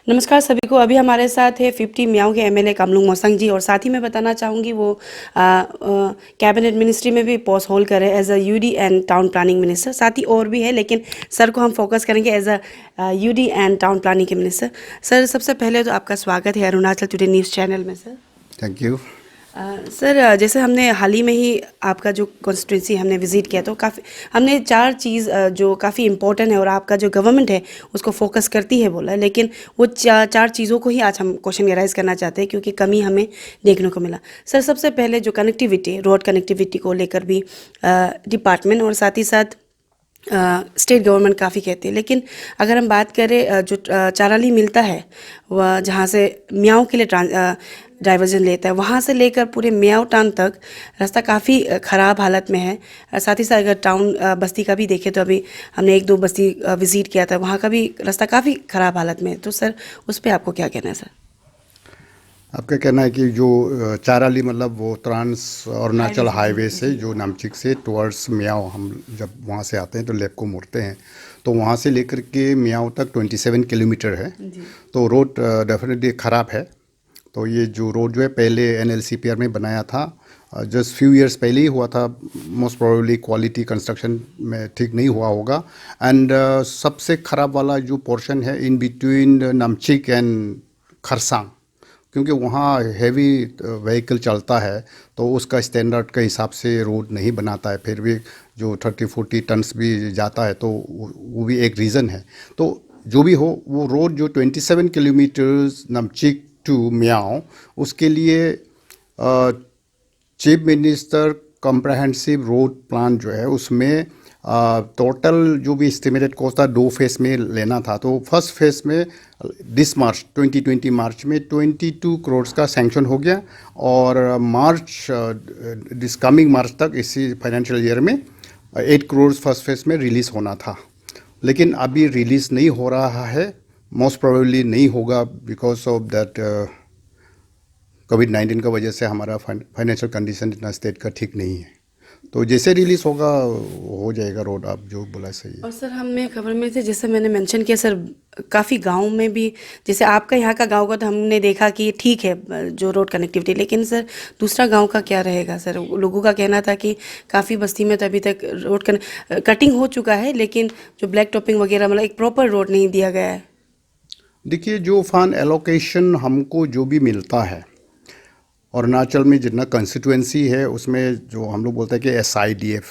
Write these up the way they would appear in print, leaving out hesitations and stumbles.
नमस्कार सभी को। अभी हमारे साथ है 50 मियाओं के एमएलए कामलुंग मोसांग जी, और साथ ही मैं बताना चाहूँगी वो कैबिनेट मिनिस्ट्री में भी पोस्ट होल्ड करे as a UD and town planning minister. साथ ही और भी है, लेकिन सर को हम फोकस करेंगे as a UD and town planning के मिनिस्टर। सर, सबसे पहले तो आपका स्वागत है अरुणाचल टुडे न्यूज़ चैनल में सर। Thank you. सर, जैसे हमने हाल ही में ही आपका जो कॉन्स्टिट्यूंसी हमने विज़िट किया, तो काफ़ी हमने चार चीज़ जो काफ़ी इंपॉर्टेंट है और आपका जो गवर्नमेंट है उसको फोकस करती है बोला, लेकिन वो चार चीज़ों को ही आज हम क्वेश्चन राइज करना चाहते हैं क्योंकि कमी हमें देखने को मिला। सर, सबसे पहले जो कनेक्टिविटी, रोड कनेक्टिविटी को लेकर भी डिपार्टमेंट और साथ ही साथ स्टेट गवर्नमेंट काफ़ी कहती है, लेकिन अगर हम बात करें जो चाराली मिलता है वह जहाँ से मियाओं के लिए डाइवर्जन लेता है, वहाँ से लेकर पूरे मियाओ टाउन तक रास्ता काफ़ी ख़राब हालत में है। साथ ही साथ अगर टाउन बस्ती का भी देखें तो अभी हमने एक दो बस्ती विज़िट किया था, वहाँ का भी रास्ता काफ़ी ख़राब हालत में है। तो सर, उस पर आपको क्या कहना है सर? आपका कहना है कि जो चाराली मतलब वो ट्रांस अरुणाचल हाईवे से जी। जो नामचिक से टुवर्ड्स मियाओ, हम जब वहाँ से आते हैं तो लेफ्ट को मुड़ते हैं तो वहाँ से लेकर के मियाओ तक 27 किलोमीटर है। जी। तो रोड डेफिनेटली ख़राब है। तो ये जो रोड जो है पहले एनएलसीपीआर में बनाया था, जस्ट फ्यू इयर्स पहले ही हुआ था। मोस्ट प्रोबेबली क्वालिटी कंस्ट्रक्शन में ठीक नहीं हुआ होगा। एंड सबसे ख़राब वाला जो पोर्शन है in between Namchik and Kharsang, क्योंकि वहाँ हैवी व्हीकल चलता है तो उसका स्टैंडर्ड के हिसाब से रोड नहीं बनाता है। फिर भी जो 30-40 टन्स भी जाता है तो वो भी एक रीज़न है। तो जो भी हो, वो रोड जो 27 किलोमीटर्स नमचिक टू मियाओ, उसके लिए chief minister comprehensive road plan जो है उसमें टोटल जो भी एस्टिमेटेड कॉस्ट था 2 फेस में लेना था। तो फर्स्ट फेस में दिस मार्च 2020 मार्च में 22 करोड़ का सैंक्शन हो गया, और मार्च दिस कमिंग मार्च तक इसी फाइनेंशियल ईयर में 8 करोड़ फर्स्ट फेस में रिलीज़ होना था। लेकिन अभी रिलीज़ नहीं हो रहा है, मोस्ट प्रोबेबली नहीं होगा बिकॉज ऑफ दैट कोविड-19 का वजह से हमारा फाइनेंशियल कंडीशन इतना स्टेट का ठीक नहीं है। तो जैसे रिलीज़ होगा हो जाएगा रोड, आप जो बोला सही है। और सर, हमें खबर में थे, जैसे मैंने मेंशन किया सर, काफ़ी गांव में भी, जैसे आपका यहाँ का गांव का तो हमने देखा कि ठीक है जो रोड कनेक्टिविटी, लेकिन सर दूसरा गांव का क्या रहेगा? सर, लोगों का कहना था कि काफ़ी बस्ती में तो अभी तक रोड कटिंग हो चुका है, लेकिन जो ब्लैक टॉपिंग वगैरह मतलब एक प्रॉपर रोड नहीं दिया गया है। देखिए, जो फंड एलोकेशन हमको जो भी मिलता है, अरुणाचल में जितना कंस्टिट्यूएंसी है उसमें जो हम लोग बोलते हैं कि SIDF,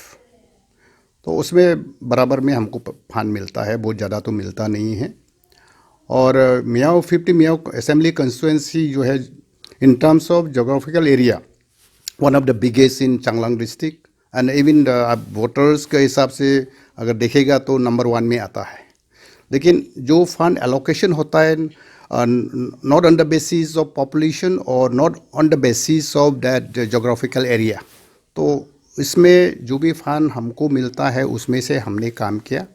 तो उसमें बराबर में हमको फंड मिलता है, बहुत ज़्यादा तो मिलता नहीं है। और मियाओ 50 मियाओ असेंबली कंस्टिट्यूएंसी जो है in terms of geographical area one of the biggest in Changlang district, and even voters के हिसाब से अगर देखेगा तो नंबर 1 में आता है। लेकिन जो फंड एलोकेशन होता है not on the basis of population और not on the basis of that geographical area, तो इसमें जो भी फंड हमको मिलता है उसमें से हमने काम किया।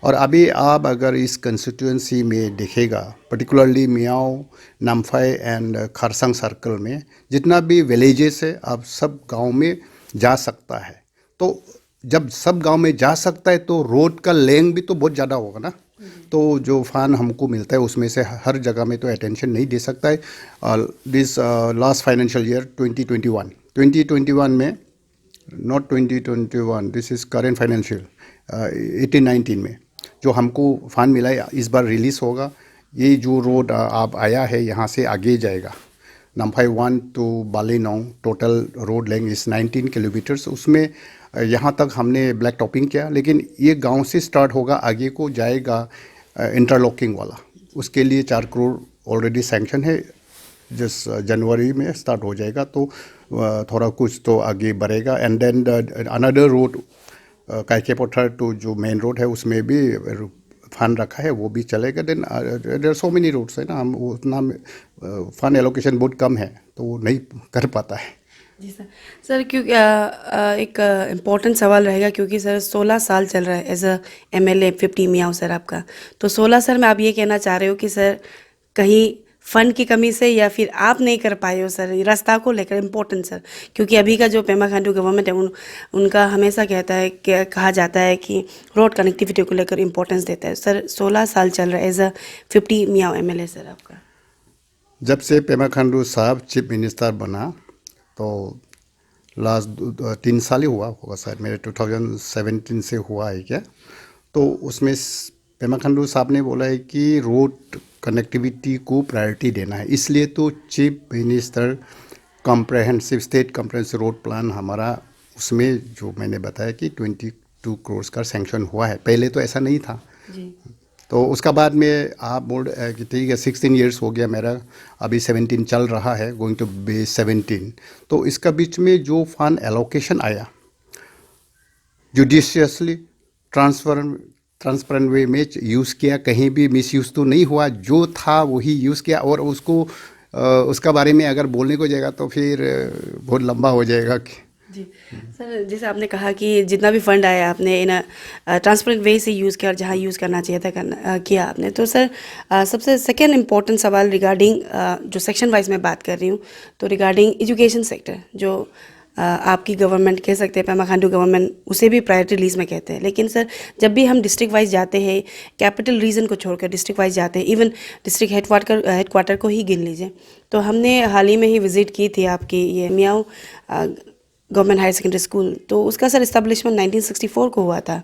और अभी आप अगर इस कंस्टिट्यूएंसी में देखेगा, particularly Miao, Namphai and Kharsang circle में जितना भी विलेजेस है, आप सब गांव में जा सकता है। तो जब सब गांव में जा सकता है तो रोड का लेंथ भी तो बहुत ज़्यादा होगा ना। तो जो फंड हमको मिलता है उसमें से हर जगह में तो अटेंशन नहीं दे सकता है। दिस लास्ट फाइनेंशियल ईयर 2021 में, not 2021, this is current financial 18-19 में जो हमको फंड मिला है इस बार रिलीज़ होगा। ये जो रोड आप आया है यहाँ से आगे जाएगा, Namphai 1 to Balinong, total road length is 19 kilometres. उसमें यहाँ तक हमने ब्लैक टॉपिंग किया, लेकिन ये गांव से स्टार्ट होगा, आगे को जाएगा इंटरलॉकिंग वाला। उसके लिए 4 करोड़ ऑलरेडी सैंक्शन है, जिस जनवरी में स्टार्ट हो जाएगा। तो थोड़ा कुछ तो आगे बढ़ेगा। एंड देन अनदर रोड काइके पत्थर टू जो मेन रोड है उसमें भी फंड रखा है, वो भी चलेगा। Then there so many roads है ना, हम उतना फंड एलोकेशन बहुत कम है तो वो नहीं कर पाता है। जी सर। सर, क्योंकि एक इम्पोर्टेंट सवाल रहेगा, क्योंकि सर 16 साल चल रहा है as a MLA 50 Miao sir आपका। तो 16 सर में आप ये कहना चाह रहे हो कि सर कहीं फंड की कमी से या फिर आप नहीं कर पाए हो सर, ये रास्ता को लेकर इम्पोर्टेंट सर? क्योंकि अभी का जो पेमा खांडू गवर्नमेंट है उनका हमेशा कहता है कि कहा जाता है कि रोड कनेक्टिविटी को लेकर इम्पोर्टेंस देता है सर। 16 साल चल रहा है एज अ 50 मियाँ MLA सर आपका। जब से पेमा खांडू साहब चीफ मिनिस्टर बना तो लास्ट 3 साल ही हुआ होगा शायद, मेरे 2017 से हुआ है क्या। तो उसमें पेमा खांडू साहब ने बोला है कि रोड कनेक्टिविटी को प्रायोरिटी देना है, इसलिए तो chief minister comprehensive state comprehensive road plan हमारा, उसमें जो मैंने बताया कि 22 करोड़ का सैंक्शन हुआ है। पहले तो ऐसा नहीं था जी। तो उसका बाद में आप बोल कि ठीक है 16 इयर्स हो गया मेरा, अभी 17 चल रहा है, गोइंग टू बी 17। तो इसका बीच में जो फंड एलोकेशन आया जुडिशियसली ट्रांसपेरेंट वे में यूज़ किया, कहीं भी मिस यूज़ तो नहीं हुआ, जो था वही यूज़ किया। और उसको उसका बारे में अगर बोलने को जाएगा तो फिर बहुत लंबा हो जाएगा कि जी सर, जैसे आपने कहा कि जितना भी फंड आया आपने इन ट्रांसपेरेंट वे से यूज़ किया और जहाँ यूज़ करना चाहिए था किया आपने। तो सर सबसे सेकेंड इम्पोर्टेंट सवाल रिगार्डिंग जो सेक्शन वाइज मैं बात कर रही हूँ, तो रिगार्डिंग एजुकेशन सेक्टर जो आपकी गवर्नमेंट कह सकते हैं, पेमा खांडू गवर्नमेंट उसे भी प्रायोरिटी लिस्ट में कहते हैं। लेकिन सर जब भी हम डिस्ट्रिक्ट वाइज जाते हैं, कैपिटल रीजन को छोड़कर डिस्ट्रिक्ट वाइज जाते हैं, इवन डिस्ट्रिक्ट हेडक्वार्टर को ही गिन लीजिए, तो हमने हाल ही में ही विज़िट की थी आपकी ये Miao government higher secondary school. तो उसका सर इस्टेब्लिशमेंट 1964 को हुआ था।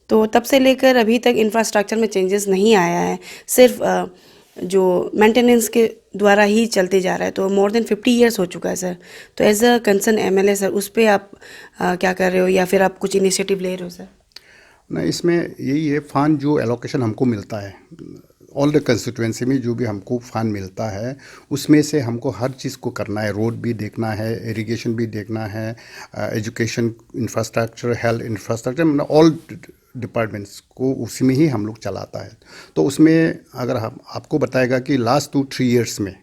तो तब से लेकर अभी तक इंफ्रास्ट्रक्चर में चेंजेस नहीं आया है, सिर्फ जो मेंटेनेंस के द्वारा ही चलते जा रहा है। तो मोर देन 50 इयर्स हो चुका है सर। तो as a concern MLA sir उस पर आप क्या कर रहे हो या फिर आप कुछ इनिशिएटिव ले रहे हो सर? नहीं, इसमें यही है, फंड जो एलोकेशन हमको मिलता है ऑल द कंस्टिट्यूएंसी में, जो भी हमको फंड मिलता है उसमें से हमको हर चीज़ को करना है। रोड भी देखना है, इरिगेशन भी देखना है, एजुकेशन इंफ्रास्ट्रक्चर, हेल्थ इंफ्रास्ट्रक्चर, मतलब ऑल डिपार्टमेंट्स को उसी में ही हम लोग चलाता है। तो उसमें अगर हम आपको बताएगा कि लास्ट 2-3 इयर्स में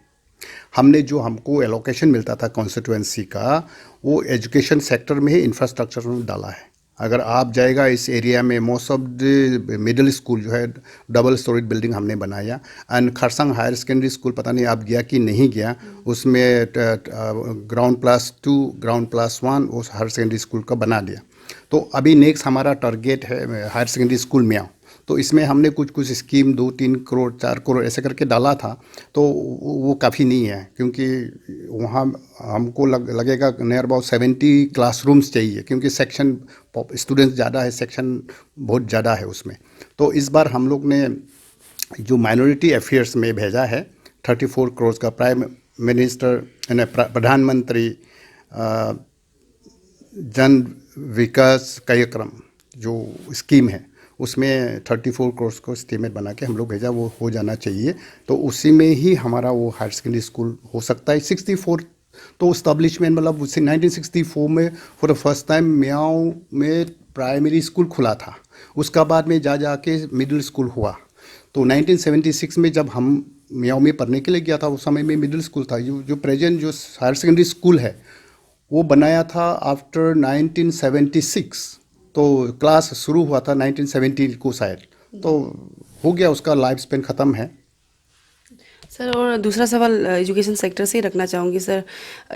हमने जो हमको एलोकेशन मिलता था कॉन्स्टिट्यूएंसी का, वो एजुकेशन सेक्टर में ही इंफ्रास्ट्रक्चर में डाला है। अगर आप जाएगा इस एरिया में, most of the middle school जो है डबल स्टोरीड बिल्डिंग हमने बनाया। And Kharsang higher secondary school, पता नहीं आप गया कि नहीं गया, उसमें ग्राउंड+2 ग्राउंड+1 उस हायर सेकेंडरी स्कूल का बना दिया। तो अभी नेक्स्ट हमारा टारगेट है हायर सेकेंडरी स्कूल में आओ। तो इसमें हमने कुछ स्कीम 2-3 करोड़ 4 करोड़ ऐसे करके डाला था। तो वो काफ़ी नहीं है, क्योंकि वहाँ हमको लगेगा नियर अबाउट 70 क्लासरूम्स चाहिए, क्योंकि सेक्शन स्टूडेंट्स ज़्यादा है, सेक्शन बहुत ज़्यादा है उसमें। तो इस बार हम लोग ने जो माइनॉरिटी अफेयर्स में भेजा है 34 करोड़ का, प्राइम मिनिस्टर प्रधानमंत्री जन विकास कार्यक्रम जो स्कीम है, उसमें 34 करोड़ को एस्टीमेट बना के हम लोग भेजा, वो हो जाना चाहिए। तो उसी में ही हमारा वो हायर सेकेंडरी स्कूल हो सकता है। 64 तो इस्टेब्लिशमेंट, मतलब उससे 1964 में for the first time Miao में प्राइमरी स्कूल खुला था। उसका बाद में जाके मिडिल स्कूल हुआ। तो 1976 में जब हम मियाओ में पढ़ने के लिए गया था, उस समय में मिडिल स्कूल था। जो प्रेजेंट जो हायर सेकेंडरी स्कूल है वो बनाया था आफ्टर 1976। तो क्लास शुरू हुआ था 1970 को शायद, तो हो गया, उसका लाइफ स्पेन ख़त्म है। सर और दूसरा सवाल एजुकेशन सेक्टर से ही रखना चाहूँगी सर।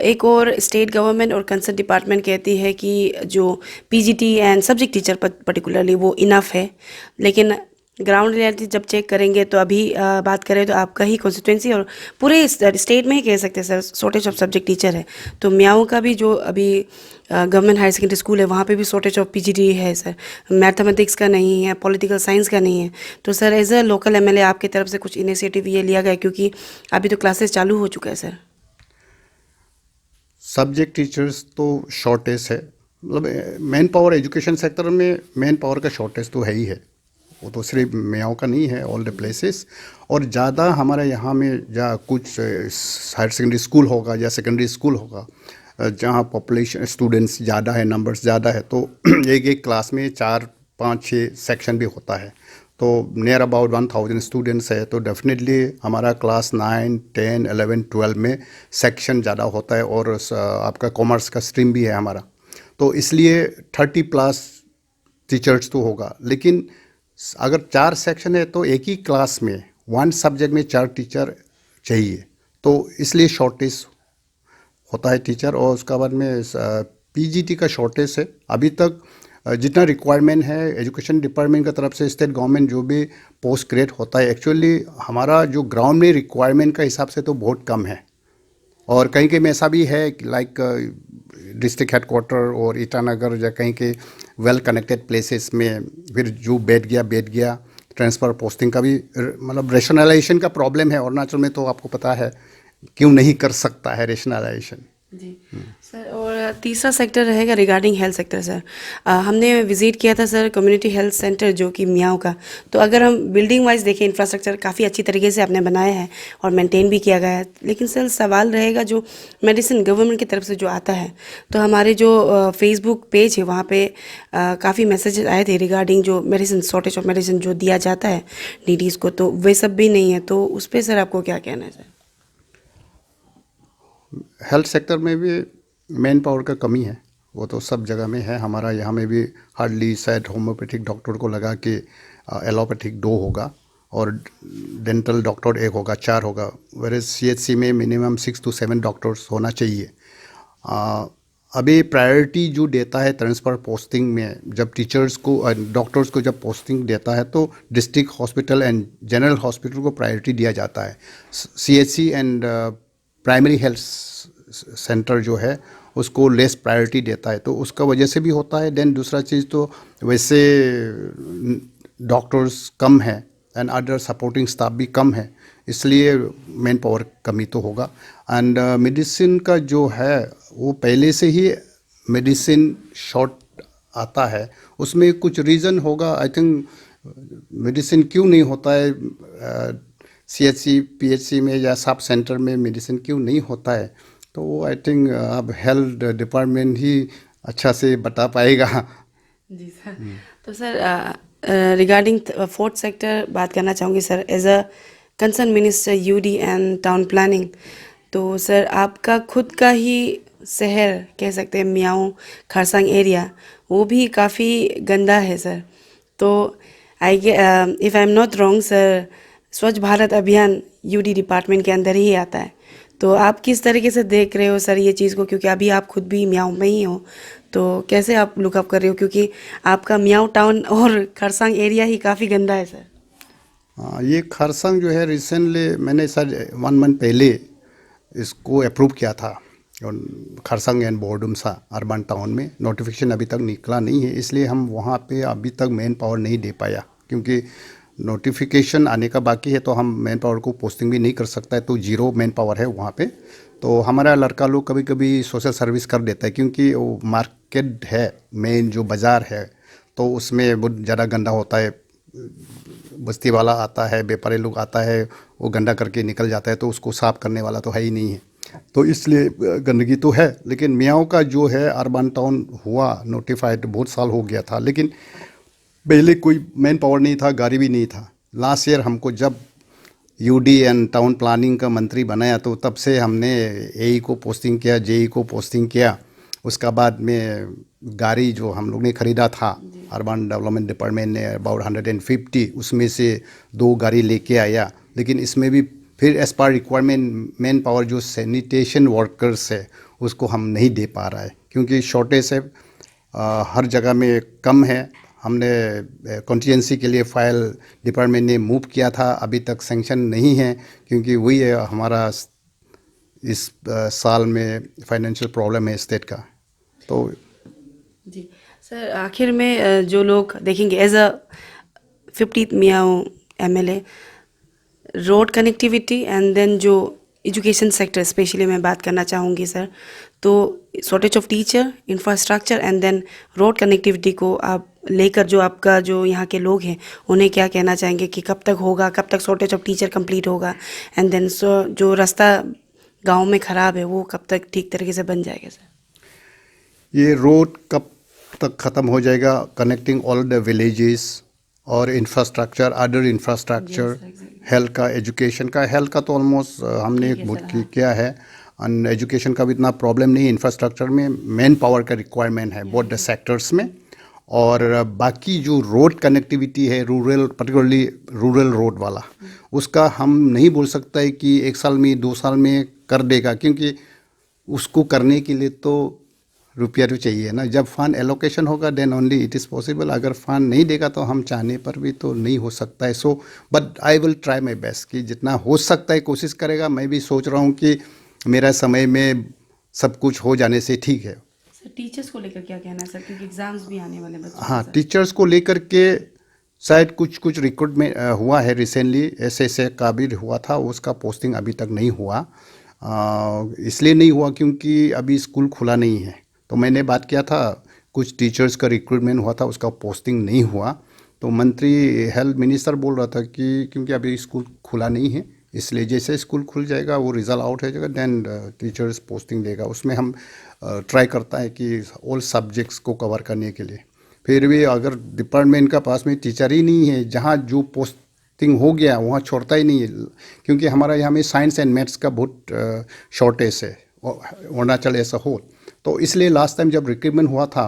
एक और स्टेट गवर्नमेंट और कंसर्न डिपार्टमेंट कहती है कि जो PGT and subject teacher particularly वो इनफ है, लेकिन ग्राउंड रियलिटी जब चेक करेंगे तो अभी बात करें तो आपका ही कॉन्स्टिट्यूंसी और पूरे स्टेट में ही कह सकते हैं sir shortage of subject teacher है। तो मियाओ का भी जो अभी गवर्नमेंट हायर सेकेंडरी स्कूल है वहाँ पे भी शॉर्टेज ऑफ PGT है सर, मैथमेटिक्स का नहीं है, पॉलिटिकल साइंस का नहीं है। तो sir as a local MLA आपकी तरफ से कुछ इनिशिएटिव ये लिया गया, क्योंकि अभी तो क्लासेस चालू हो चुका है सर? सब्जेक्ट टीचर्स तो शॉर्टेज है, मतलब मैन पावर एजुकेशन सेक्टर में मैन पावर का शॉर्टेज तो है ही है। वो तो सिर्फ मियाओ का नहीं है, ऑल द प्लेसेस। और ज़्यादा हमारे यहाँ में जहाँ कुछ हायर सेकेंडरी स्कूल होगा या सेकेंडरी स्कूल होगा जहाँ पॉपुलेशन स्टूडेंट्स ज़्यादा है, नंबर्स ज़्यादा है, तो एक क्लास में 4-5-6 सेक्शन भी होता है। तो नियर अबाउट 1000 स्टूडेंट्स है, तो डेफिनेटली हमारा क्लास 9, 10, 11, 12 में सेक्शन ज़्यादा होता है। और आपका कॉमर्स का स्ट्रीम भी है हमारा, तो इसलिए 30+ टीचर्स तो होगा। लेकिन अगर 4 सेक्शन है तो एक ही क्लास में 1 सब्जेक्ट में 4 टीचर चाहिए। तो इसलिए शॉर्टेज होता है टीचर। और उसके बाद में पीजीटी का शॉर्टेज है अभी तक। जितना रिक्वायरमेंट है एजुकेशन डिपार्टमेंट की तरफ से, स्टेट गवर्नमेंट जो भी पोस्ट क्रिएट होता है, एक्चुअली हमारा जो ग्राउंड में रिक्वायरमेंट का हिसाब से तो बहुत कम है। और कहीं कहीं में ऐसा भी है लाइक डिस्ट्रिक्ट हेडक्वार्टर और ईटानगर या कहीं के वेल कनेक्टेड प्लेसेस में फिर जो बैठ गया ट्रांसफ़र पोस्टिंग का भी मतलब रेशनलाइजेशन का प्रॉब्लम है। अरुणाचल में तो आपको पता है क्यों नहीं कर सकता है रेशनलाइजेशन। जी सर। और तीसरा सेक्टर रहेगा रिगार्डिंग हेल्थ सेक्टर सर। हमने विज़िट किया था सर कम्युनिटी हेल्थ सेंटर जो कि मियाओ का। तो अगर हम बिल्डिंग वाइज देखें इंफ्रास्ट्रक्चर काफ़ी अच्छी तरीके से आपने बनाया है और मेंटेन भी किया गया है, लेकिन सर सवाल रहेगा जो मेडिसिन गवर्नमेंट की तरफ से जो आता है, तो हमारे जो फेसबुक पेज है वहाँ पे काफ़ी मैसेजेस आए थे रिगार्डिंग जो मेडिसिन शॉर्टेज ऑफ मेडिसिन जो दिया जाता है डीडीज़ को, तो वे सब भी नहीं है। तो उस पर सर आपको क्या कहना है सर? हेल्थ सेक्टर में भी मैन पावर का कमी है, वो तो सब जगह में है। हमारा यहाँ में भी हार्डली शायद होम्योपैथिक डॉक्टर को लगा कि एलोपैथिक 2 होगा और डेंटल डॉक्टर 1 होगा, 4 होगा। वेरे सीएचसी में मिनिमम 6 to 7 डॉक्टर्स होना चाहिए। अभी प्रायोरिटी जो देता है ट्रांसफ़र पोस्टिंग में, जब टीचर्स को डॉक्टर्स को जब पोस्टिंग देता है तो district hospital and general hospital को प्रायोरिटी दिया जाता है। CHC and primary health centre जो है उसको लेस प्रायोरिटी देता है, तो उसका वजह से भी होता है। देन दूसरा चीज़ तो वैसे डॉक्टर्स कम है एंड अदर सपोर्टिंग स्टाफ भी कम है, इसलिए मैन पावर कमी तो होगा। एंड मेडिसिन का जो है वो पहले से ही मेडिसिन शॉर्ट आता है, उसमें कुछ रीज़न होगा। आई थिंक मेडिसिन क्यों नहीं होता है सीएचसी पीएचसी में या सब सेंटर में मेडिसिन क्यों नहीं होता है, तो वो आई थिंक अब हेल्थ डिपार्टमेंट ही अच्छा से बता पाएगा। जी सर। तो सर रिगार्डिंग फोर्थ सेक्टर बात करना चाहूँगी sir. As a concern minister UD and town planning, तो सर आपका खुद का ही शहर कह सकते हैं मियाओ खरसांग एरिया, वो भी काफ़ी गंदा है सर। तो if I am not wrong sir, स्वच्छ भारत अभियान यूडी डिपार्टमेंट के अंदर ही आता है। तो आप किस तरीके से देख रहे हो सर ये चीज़ को, क्योंकि अभी आप खुद भी मियाओ में ही हो, तो कैसे आप लुकअप कर रहे हो, क्योंकि आपका मियाओ टाउन और खरसांग एरिया ही काफ़ी गंदा है सर। हाँ, ये खरसांग जो है रिसेंटली मैंने सर 1 मंथ पहले इसको अप्रूव किया था। और खरसांग एंड बोरडुमसा अर्बन टाउन में नोटिफिकेशन अभी तक निकला नहीं है, इसलिए हम वहाँ पे अभी तक मैन पावर नहीं दे पाया, क्योंकि नोटिफिकेशन आने का बाकी है। तो हम मैन पावर को पोस्टिंग भी नहीं कर सकता है, तो 0 मैन पावर है वहाँ पे। तो हमारा लड़का लोग कभी कभी सोशल सर्विस कर देता है, क्योंकि वो मार्केट है, मेन जो बाज़ार है, तो उसमें बहुत ज़्यादा गंदा होता है। बस्ती वाला आता है, व्यापारी लोग आता है, वो गंदा करके निकल जाता है, तो उसको साफ़ करने वाला तो है ही नहीं है, तो इसलिए गंदगी तो है। लेकिन मियाओ का जो है अर्बन टाउन हुआ नोटिफाइड बहुत साल हो गया था, लेकिन पहले कोई मैन पावर नहीं था, गाड़ी भी नहीं था। लास्ट ईयर हमको जब यूडी एंड टाउन प्लानिंग का मंत्री बनाया, तो तब से हमने एई को पोस्टिंग किया, जेई को पोस्टिंग किया। उसका बाद में गाड़ी जो हम लोग ने ख़रीदा था अर्बन डेवलपमेंट डिपार्टमेंट ने अबाउट 150, उसमें से 2 गाड़ी लेके आया। लेकिन इसमें भी फिर as per requirement manpower जो सैनिटेशन वर्कर्स है उसको हम नहीं दे पा रहा है, क्योंकि शॉर्टेज है, हर जगह में कम है। हमने कॉन्स्टिट्यूंसी के लिए फाइल डिपार्टमेंट ने मूव किया था, अभी तक सेंक्शन नहीं है, क्योंकि वही है हमारा इस साल में फाइनेंशियल प्रॉब्लम है स्टेट का। तो जी सर, आखिर में जो लोग देखेंगे as a 50th Miao MLA, road connectivity and then जो एजुकेशन सेक्टर स्पेशली मैं बात करना चाहूँगी सर। तो shortage of teacher, infrastructure and then road connectivity को आप लेकर जो आपका जो यहाँ के लोग हैं उन्हें क्या कहना चाहेंगे कि कब तक होगा, कब तक शॉर्टेज ऑफ टीचर कंप्लीट होगा, एंड देन जो रास्ता गांव में ख़राब है वो कब तक ठीक तरीके से बन जाएगा सर? ये रोड कब तक ख़त्म हो जाएगा, कनेक्टिंग ऑल द विलेजेस, और इंफ्रास्ट्रक्चर, अदर इंफ्रास्ट्रक्चर, हेल्थ का, एजुकेशन का। हेल्थ का तो ऑलमोस्ट हमने बहुत किया है, एंड एजुकेशन का भी इतना प्रॉब्लम नहीं है। इंफ्रास्ट्रक्चर में मैन पावर का रिक्वायरमेंट है बोथ द सेक्टर्स में। और बाकी जो रोड कनेक्टिविटी है रूरल, पर्टिकुलरली रूरल रोड वाला, उसका हम नहीं बोल सकता है कि 1 साल में 2 साल में कर देगा, क्योंकि उसको करने के लिए तो रुपया तो चाहिए ना। जब फंड एलोकेशन होगा then only it is possible. अगर फंड नहीं देगा तो हम चाहने पर भी तो नहीं हो सकता है। So but I will try my best कि जितना हो सकता है कोशिश करेगा। मैं भी सोच रहा हूँ कि मेरा समय में सब कुछ हो जाने से ठीक है। सर टीचर्स को लेकर क्या कहना है सर, क्योंकि एग्जाम्स भी आने वाले बच्चों हाँ, के साथ। टीचर्स को लेकर के शायद कुछ रिक्रूटमेंट हुआ है रिसेंटली, ऐसे का भी हुआ था, उसका पोस्टिंग अभी तक नहीं हुआ। इसलिए नहीं हुआ क्योंकि अभी स्कूल खुला नहीं है। तो मैंने बात किया था, कुछ टीचर्स का रिक्रूटमेंट हुआ था, उसका पोस्टिंग नहीं हुआ। तो मंत्री हेल्थ मिनिस्टर बोल रहा था कि क्योंकि अभी स्कूल खुला नहीं है, इसलिए जैसे स्कूल खुल जाएगा, वो रिज़ल्ट आउट हो जाएगा, देन टीचर्स पोस्टिंग देगा। उसमें हम ट्राई करता है कि ऑल सब्जेक्ट्स को कवर करने के लिए। फिर भी अगर डिपार्टमेंट का पास में टीचर ही नहीं है, जहाँ जो पोस्टिंग हो गया वहाँ छोड़ता ही नहीं है, क्योंकि हमारा यहाँ में साइंस एंड मैथ्स का बहुत शॉर्टेज है अरुणाचल एज अ होल। तो इसलिए लास्ट टाइम जब रिक्रूटमेंट हुआ था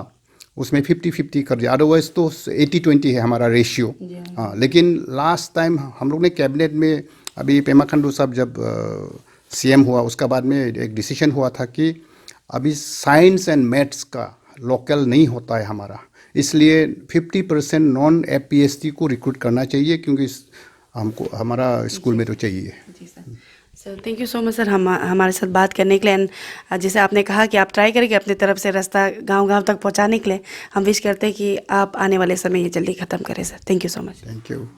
उसमें 50-50 कर दिया, अदरवाइज तो 80-20 है हमारा रेशियो। हाँ, लेकिन लास्ट टाइम हम लोग ने कैबिनेट में, अभी पेमा खंडू साहब जब सीएम हुआ उसका बाद में एक डिसीजन हुआ था कि अभी साइंस एंड मैथ्स का लोकल नहीं होता है हमारा, इसलिए 50% नॉन एपीएसटी को रिक्रूट करना चाहिए, क्योंकि हमको हमारा स्कूल में तो चाहिए। जी sir. Sir thank you so much sir हमारे साथ बात करने के लिए। एंड जैसे आपने कहा कि आप ट्राई करेंगे अपनी तरफ से रास्ता गांव-गांव तक पहुंचाने के लिए, हम विश करते हैं कि आप आने वाले समय ये जल्दी ख़त्म करें sir. Thank you so much. Thank you.